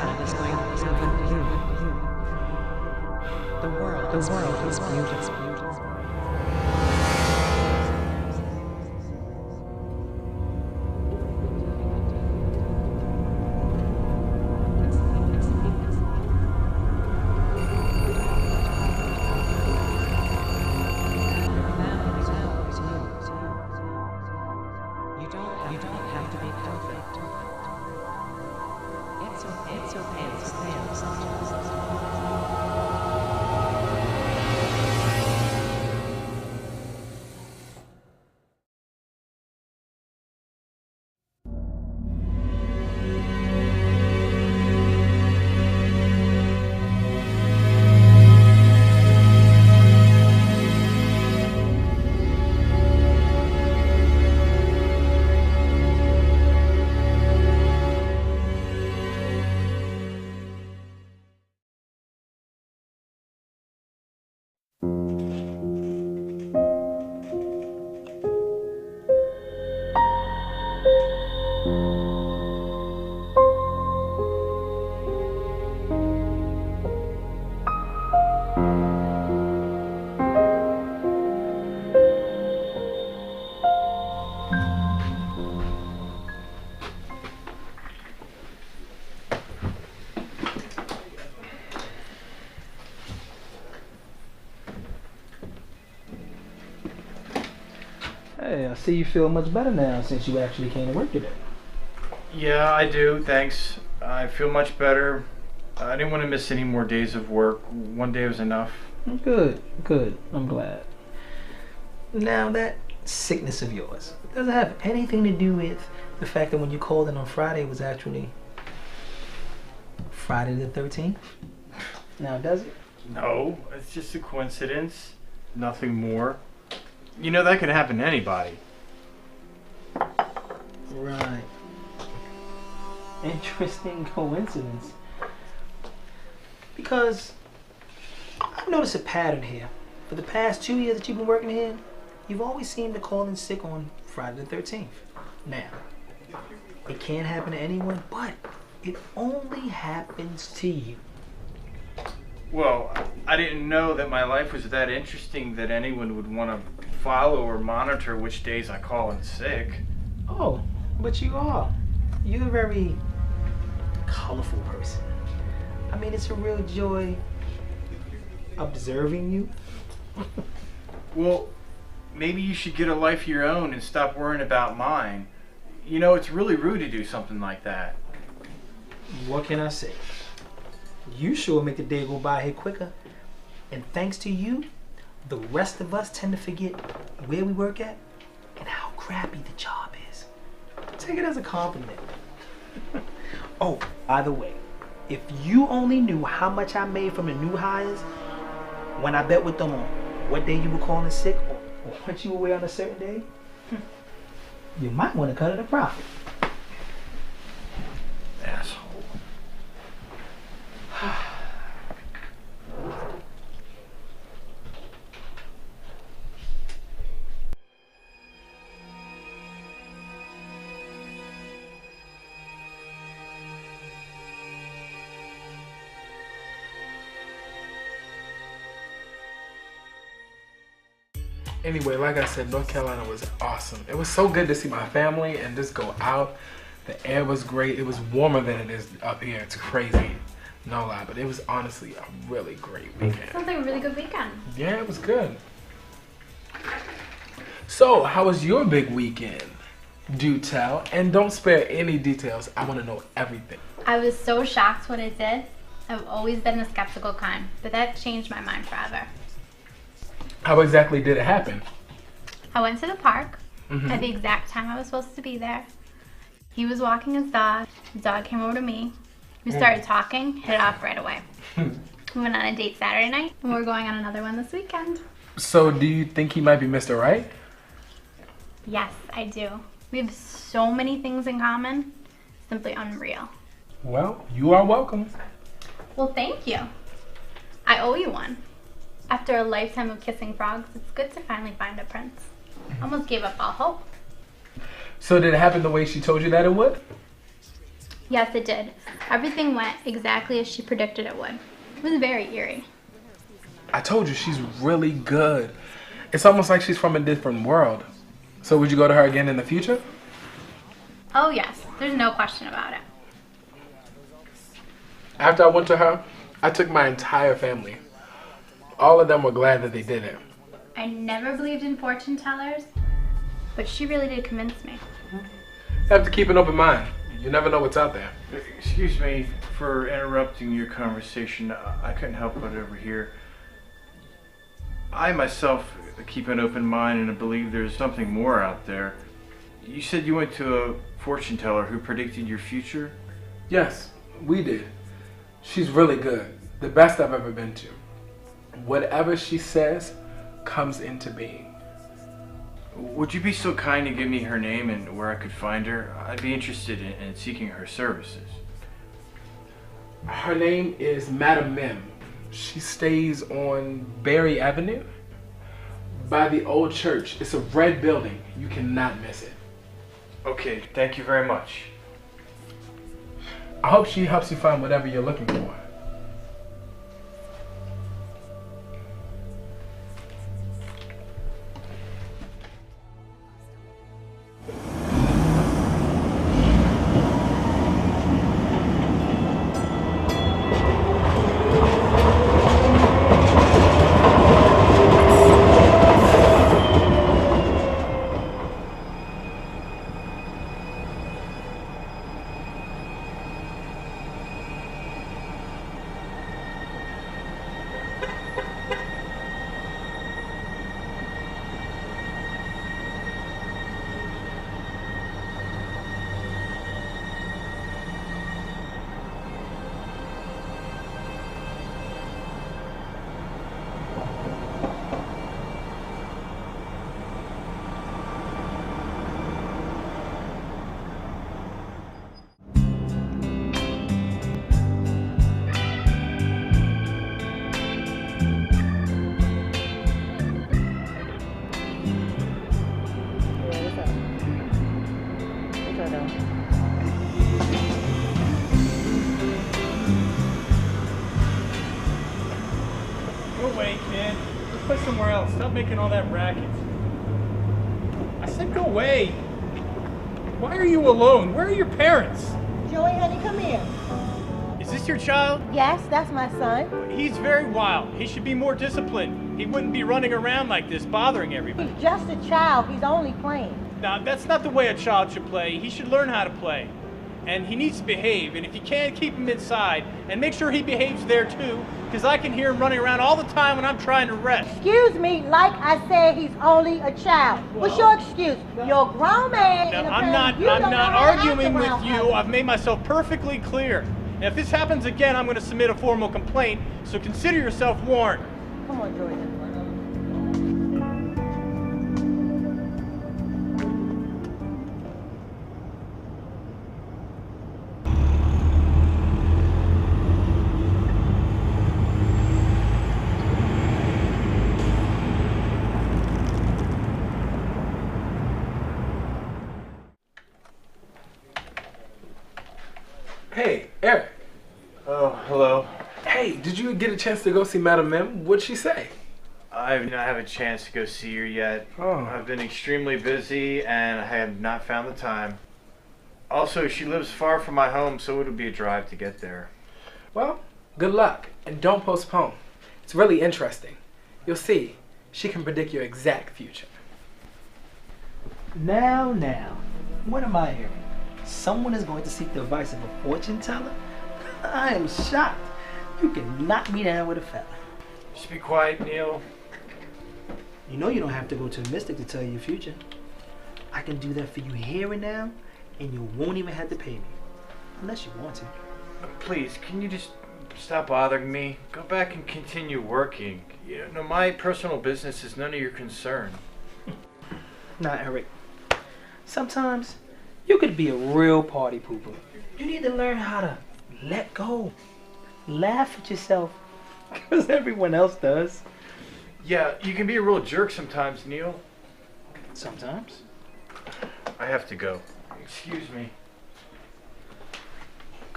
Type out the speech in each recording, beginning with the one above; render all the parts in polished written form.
child is going to happen to you. The world is beautiful. You don't have to be perfect. It's okay to fail sometimes. Hey, I see you feel much better now since you actually came to work today. Yeah, I do, thanks. I feel much better. I didn't want to miss any more days of work. One day was enough. Good, good. I'm glad. Now, that sickness of yours, does it have anything to do with the fact that when you called in on Friday it was actually Friday the 13th? Now, does it? No, it's just a coincidence. Nothing more. You know, that could happen to anybody. Right. Interesting coincidence. Because I've noticed a pattern here. For the past 2 years that you've been working here, you've always seemed to call in sick on Friday the 13th. Now, it can't happen to anyone, but it only happens to you. Well, I didn't know that my life was that interesting that anyone would want to follow or monitor which days I call in sick. Oh, but you are. You're a very colorful person. I mean, it's a real joy observing you. Well, maybe you should get a life of your own and stop worrying about mine. You know, it's really rude to do something like that. What can I say? You sure make the day go by here quicker. And thanks to you, the rest of us tend to forget where we work at and how crappy the job is. Take it as a compliment. Oh, by the way, if you only knew how much I made from the new hires when I bet with them on what day you were calling sick or what you were away on a certain day, you might want to cut it a profit. Asshole. Anyway, like I said, North Carolina was awesome. It was so good to see my family and just go out. The air was great. It was warmer than it is up here. It's crazy. No lie, but it was honestly a really great weekend. Sounds like a really good weekend. Yeah, it was good. So, how was your big weekend? Do tell, and don't spare any details. I want to know everything. I was so shocked when it did. I've always been the skeptical kind, but that changed my mind forever. How exactly did it happen? I went to the park at the exact time I was supposed to be there. He was walking his dog. The dog came over to me. We started talking, hit it off right away. We went on a date Saturday night, and we're going on another one this weekend. So, do you think he might be Mr. Right? Yes, I do. We have so many things in common. Simply unreal. Well, you are welcome. Well, thank you. I owe you one. After a lifetime of kissing frogs, it's good to finally find a prince. I almost gave up all hope. So, did it happen the way she told you that it would? Yes, it did. Everything went exactly as she predicted it would. It was very eerie. I told you, she's really good. It's almost like she's from a different world. So would you go to her again in the future? Oh yes, there's no question about it. After I went to her, I took my entire family. All of them were glad that they did it. I never believed in fortune tellers, but she really did convince me. You have to keep an open mind. You never know what's out there. Excuse me for interrupting your conversation. I couldn't help but overhear. I myself keep an open mind and I believe there's something more out there. You said you went to a fortune teller who predicted your future? Yes, we did. She's really good. The best I've ever been to. Whatever she says comes into being. Would you be so kind to give me her name and where I could find her? I'd be interested in seeking her services. Her name is Madam Mim. She stays on Berry Avenue by the old church. It's a red building. You cannot miss it. Okay, thank you very much. I hope she helps you find whatever you're looking for. Go away, kid. Let's play somewhere else. Stop making all that racket. I said go away. Why are you alone? Where are your parents? Joey, honey, come here. Is this your child? Yes, that's my son. He's very wild. He should be more disciplined. He wouldn't be running around like this, bothering everybody. He's just a child. He's only playing. Now, that's not the way a child should play. He should learn how to play. And he needs to behave. And if you can, keep him inside. And make sure he behaves there, too. Because I can hear him running around all the time when I'm trying to rest. Excuse me, like I said, he's only a child. What's your excuse? You're a grown man. Now, in a I'm family. not You don't know how to act arguing with around you. others. I've made myself perfectly clear. And if this happens again, I'm going to submit a formal complaint. So consider yourself warned. Come on, Joey. Hey, Eric. Oh, hello. Hey, did you get a chance to go see Madam Mim? What'd she say? I've not had a chance to go see her yet. Oh. I've been extremely busy and I have not found the time. Also, she lives far from my home, so it'll be a drive to get there. Well, good luck, and don't postpone. It's really interesting. You'll see, she can predict your exact future. Now, what am I hearing? Someone is going to seek the advice of a fortune teller? I am shocked. You can knock me down with a feather. Just be quiet, Neil. You know you don't have to go to a mystic to tell you your future. I can do that for you here and now, and you won't even have to pay me. Unless you want to. Please, can you just stop bothering me? Go back and continue working. You know, my personal business is none of your concern. Nah, Eric. Sometimes you could be a real party pooper. You need to learn how to let go. Laugh at yourself. Because everyone else does. Yeah, you can be a real jerk sometimes, Neil. Sometimes. I have to go. Excuse me.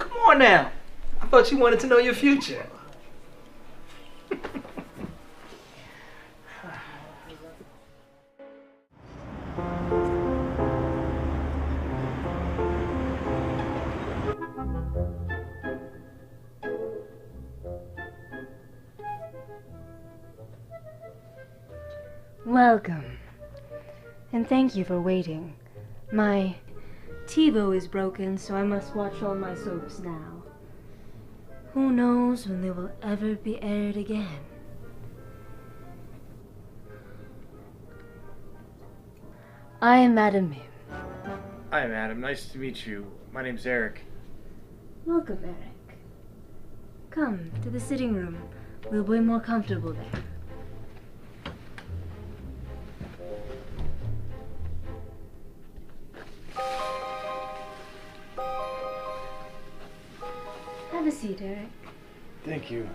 Come on now. I thought you wanted to know your future. Welcome, and thank you for waiting. My TiVo is broken, so I must watch all my soaps now. Who knows when they will ever be aired again? I am Madam Mim. Hi, madam. Nice to meet you. My name's Eric. Welcome, Eric. Come to the sitting room. We'll be more comfortable there. Have a seat, Eric. Thank you.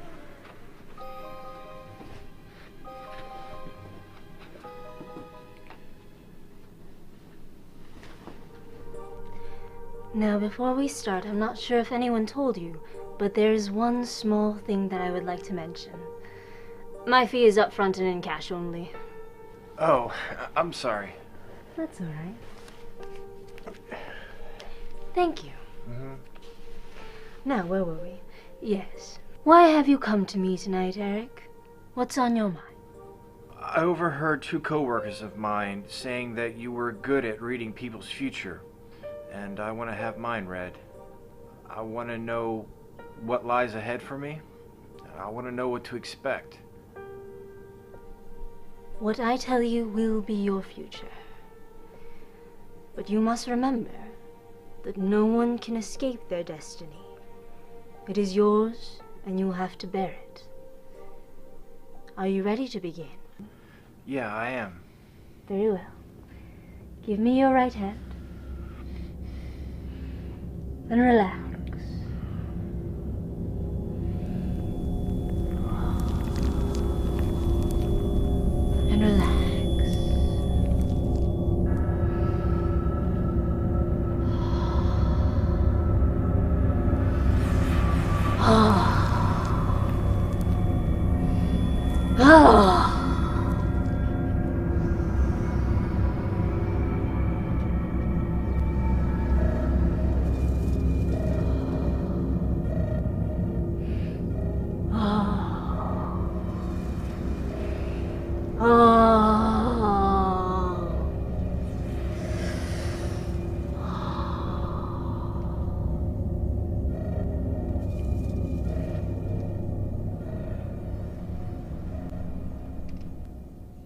Now, before we start, I'm not sure if anyone told you, but there's one small thing that I would like to mention. My fee is upfront and in cash only. Oh, I'm sorry. That's all right. Thank you. Now, where were we? Yes. Why have you come to me tonight, Eric? What's on your mind? I overheard two coworkers of mine saying that you were good at reading people's future, and I want to have mine read. I want to know what lies ahead for me. I want to know what to expect. What I tell you will be your future. But you must remember that no one can escape their destiny. It is yours, and you will have to bear it. Are you ready to begin? Yeah, I am. Very well. Give me your right hand. And relax. And relax.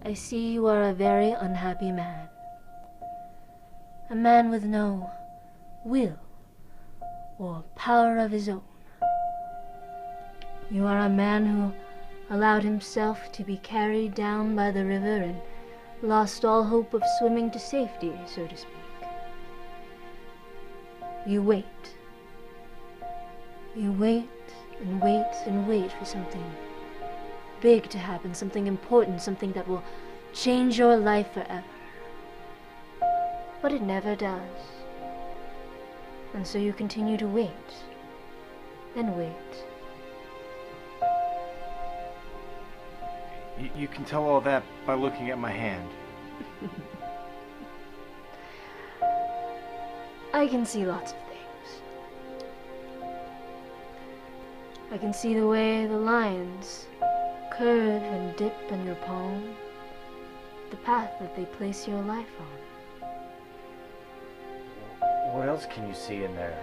I see you are a very unhappy man. A man with no will or power of his own. You are a man who allowed himself to be carried down by the river and lost all hope of swimming to safety, so to speak. You wait. You wait and wait and wait for something big to happen, something important, something that will change your life forever. But it never does. And so you continue to wait and wait. You can tell all that by looking at my hand. I can see lots of things. I can see the way the lines curve and dip in your palm, the path that they place your life on. What else can you see in there?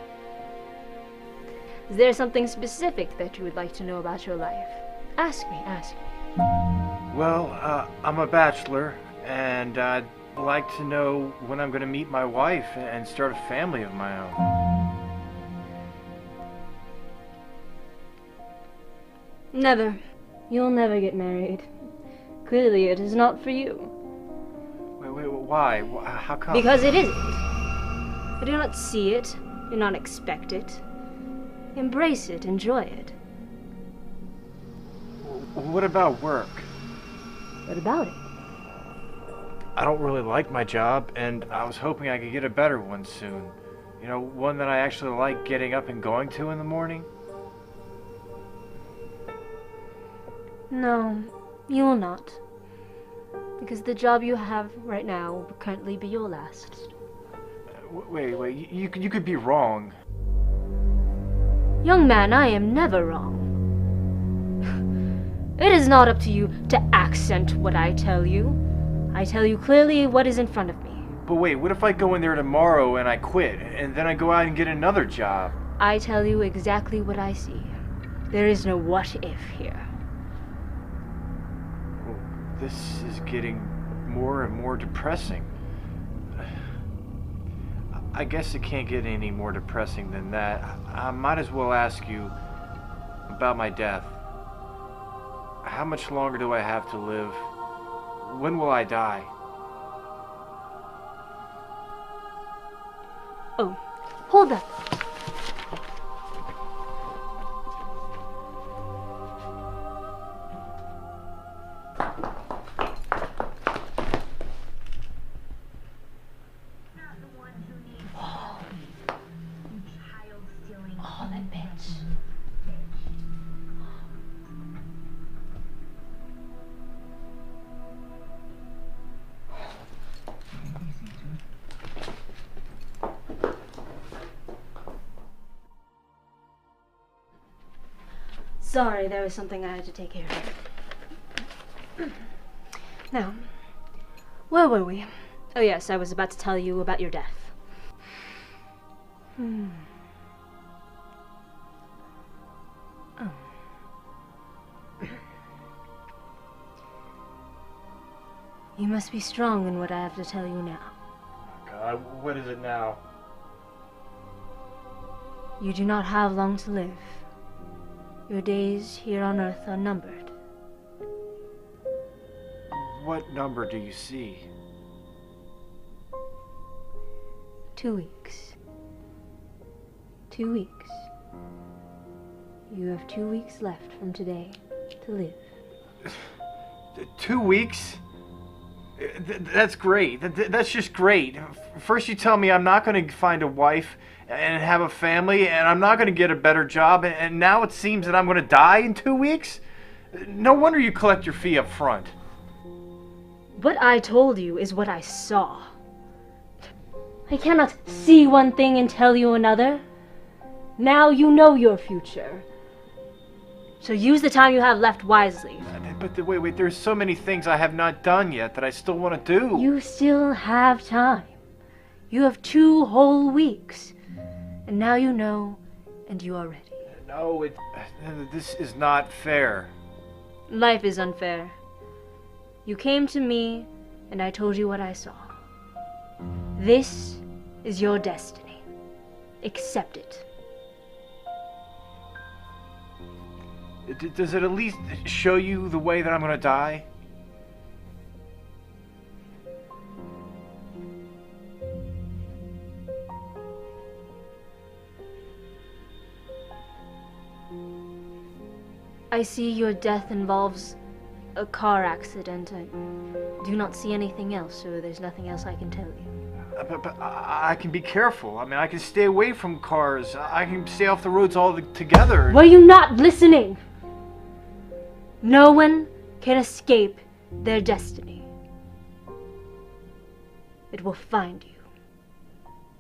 Is there something specific that you would like to know about your life? Ask me, ask me. Well, I'm a bachelor, and I'd like to know when I'm going to meet my wife and start a family of my own. Never. You'll never get married. Clearly it is not for you. Wait, why? How come? Because it isn't. I do not see it. Do not expect it. Embrace it. Enjoy it. What about work? What about it? I don't really like my job, and I was hoping I could get a better one soon. You know, one that I actually like getting up and going to in the morning? No, you will not. Because the job you have right now will currently be your last. Wait, you could be wrong. Young man, I am never wrong. It is not up to you to accent what I tell you. I tell you clearly what is in front of me. But wait, what if I go in there tomorrow and I quit, and then I go out and get another job? I tell you exactly what I see. There is no what if here. Well, this is getting more and more depressing. I guess it can't get any more depressing than that. I might as well ask you about my death. How much longer do I have to live? When will I die? Oh, hold up. Oh, that bitch. Sorry, there was something I had to take care of. Now, where were we? Oh yes, I was about to tell you about your death. Oh. You must be strong in what I have to tell you now. God, what is it now? You do not have long to live. Your days here on Earth are numbered. What number do you see? 2 weeks. 2 weeks. You have 2 weeks left from today to live. 2 weeks? That's great. That's just great. First you tell me I'm not going to find a wife and have a family, and I'm not going to get a better job, and now it seems that I'm going to die in 2 weeks? No wonder you collect your fee up front. What I told you is what I saw. I cannot see one thing and tell you another. Now you know your future. So use the time you have left wisely. But wait, there's so many things I have not done yet that I still want to do. You still have time. You have 2 whole weeks. And now you know, and you are ready. No, this is not fair. Life is unfair. You came to me, and I told you what I saw. This is your destiny. Accept it. Does it at least show you the way that I'm going to die? I see your death involves a car accident. I do not see anything else, so there's nothing else I can tell you. But I can be careful. I mean, I can stay away from cars. I can stay off the roads altogether. Were you not listening? No one can escape their destiny. It will find you,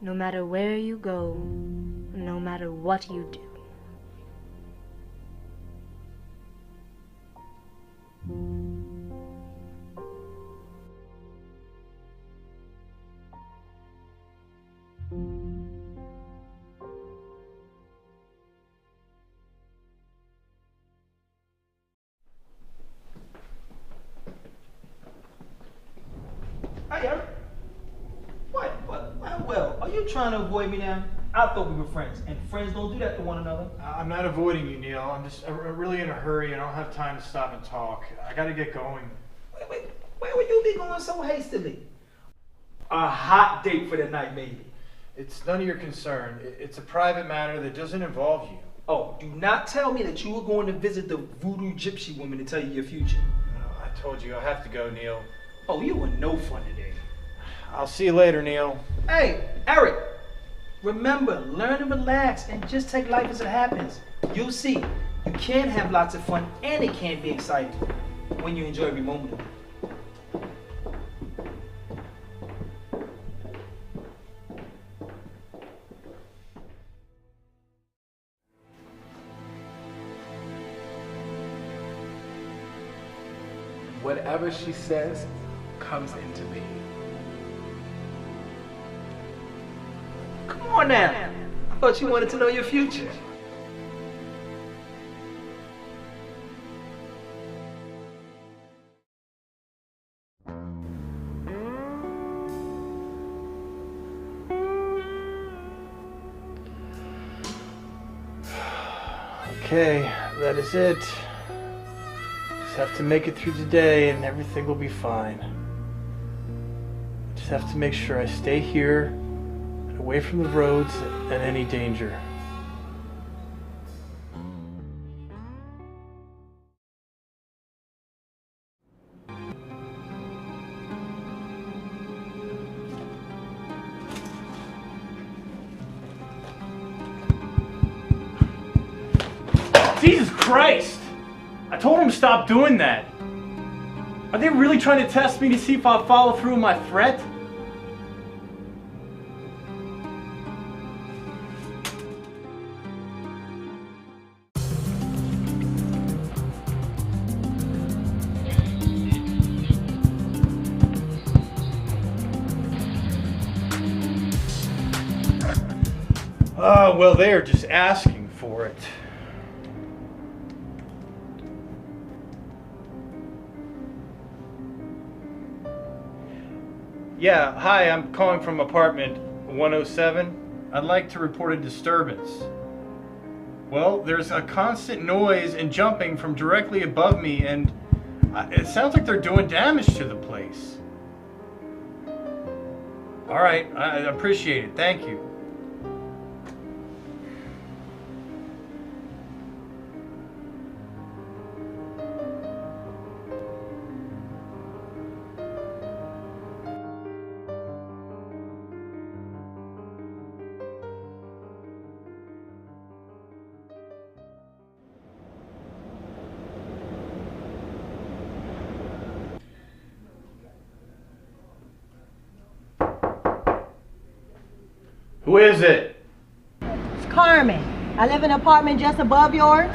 no matter where you go, no matter what you do. Hey, Eric. What? Well, are you trying to avoid me now? I thought we were friends, and friends don't do that to one another. I'm not avoiding you, Neil. I'm just really in a hurry. I don't have time to stop and talk. I gotta get going. Wait, where would you be going so hastily? A hot date for the night, maybe. It's none of your concern. It's a private matter that doesn't involve you. Oh, do not tell me that you were going to visit the voodoo gypsy woman to tell you your future. No, I told you I have to go, Neil. Oh, you were no fun today. I'll see you later, Neil. Hey, Eric, Remember, learn to relax and just take life as it happens. You'll see, you can have lots of fun and it can be exciting when you enjoy every moment of it. Whatever she says comes into being. Come on now. I thought you wanted to know your future. Okay, that is it. Just have to make it through today and everything will be fine. Just have to make sure I stay here, away from the roads and any danger. Jesus Christ! I told him to stop doing that. Are they really trying to test me to see if I'll follow through with my threat? Well, they're just asking for it. Yeah, hi, I'm calling from apartment 107. I'd like to report a disturbance. Well, there's a constant noise and jumping from directly above me, and it sounds like they're doing damage to the place. All right, I appreciate it. Thank you. Who is it? It's Carmen. I live in an apartment just above yours.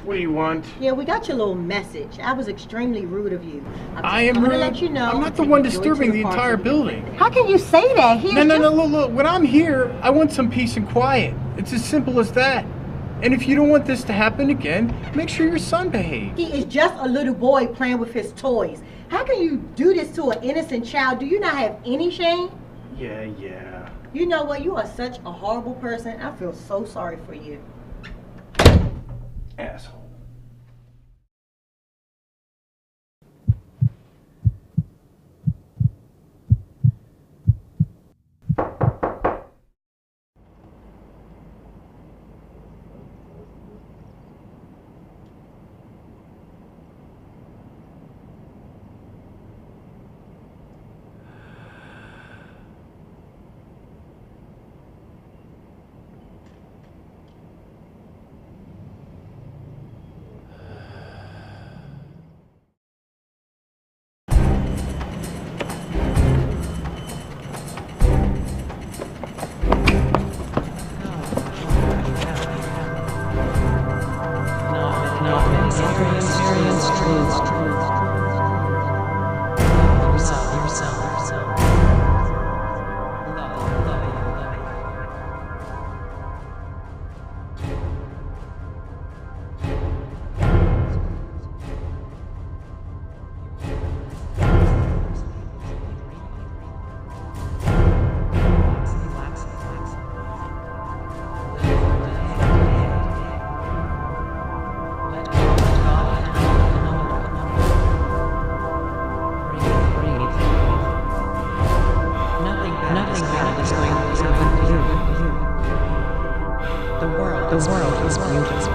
What do you want? Yeah, we got your little message. I was extremely rude of you. I am I'm gonna rude. let you know. I'm not the and one enjoy to disturbing the party. entire building. How can you say that? He is No, just... look. When I'm here, I want some peace and quiet. It's as simple as that. And if you don't want this to happen again, make sure your son behaves. He is just a little boy playing with his toys. How can you do this to an innocent child? Do you not have any shame? Yeah. You know what? You are such a horrible person. I feel so sorry for you. Asshole. The world is beautiful.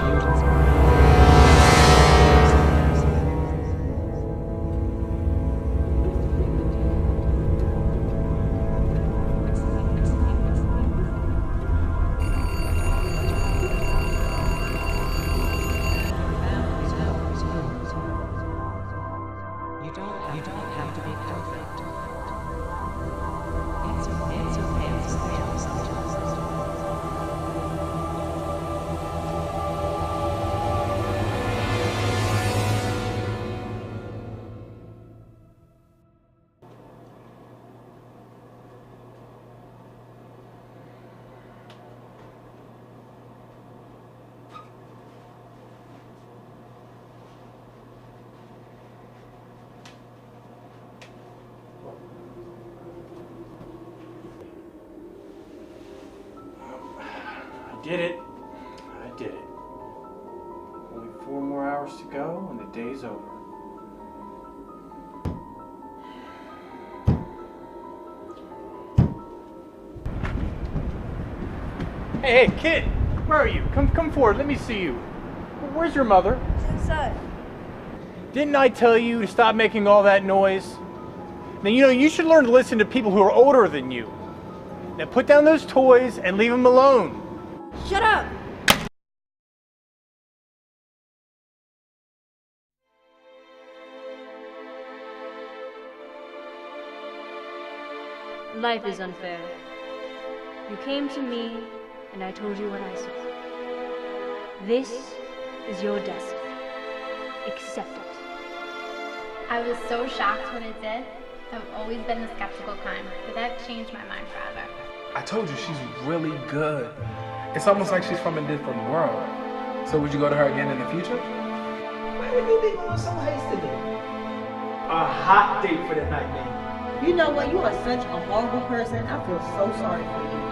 did it. I did it. Only 4 more hours to go and the day's over. Hey, kid! Where are you? Come forward. Let me see you. Where's your mother? She's inside. Didn't I tell you to stop making all that noise? Now, you should learn to listen to people who are older than you. Now put down those toys and leave them alone. Shut up! Life is unfair. You came to me, and I told you what I saw. This is your destiny. Accept it. I was so shocked when it did. I've always been the skeptical kind, but that changed my mind forever. I told you, she's really good. It's almost like she's from a different world. So would you go to her again in the future? Why would you be going so hastily? A hot date for the night, man. You know what? You are such a horrible person. I feel so sorry for you.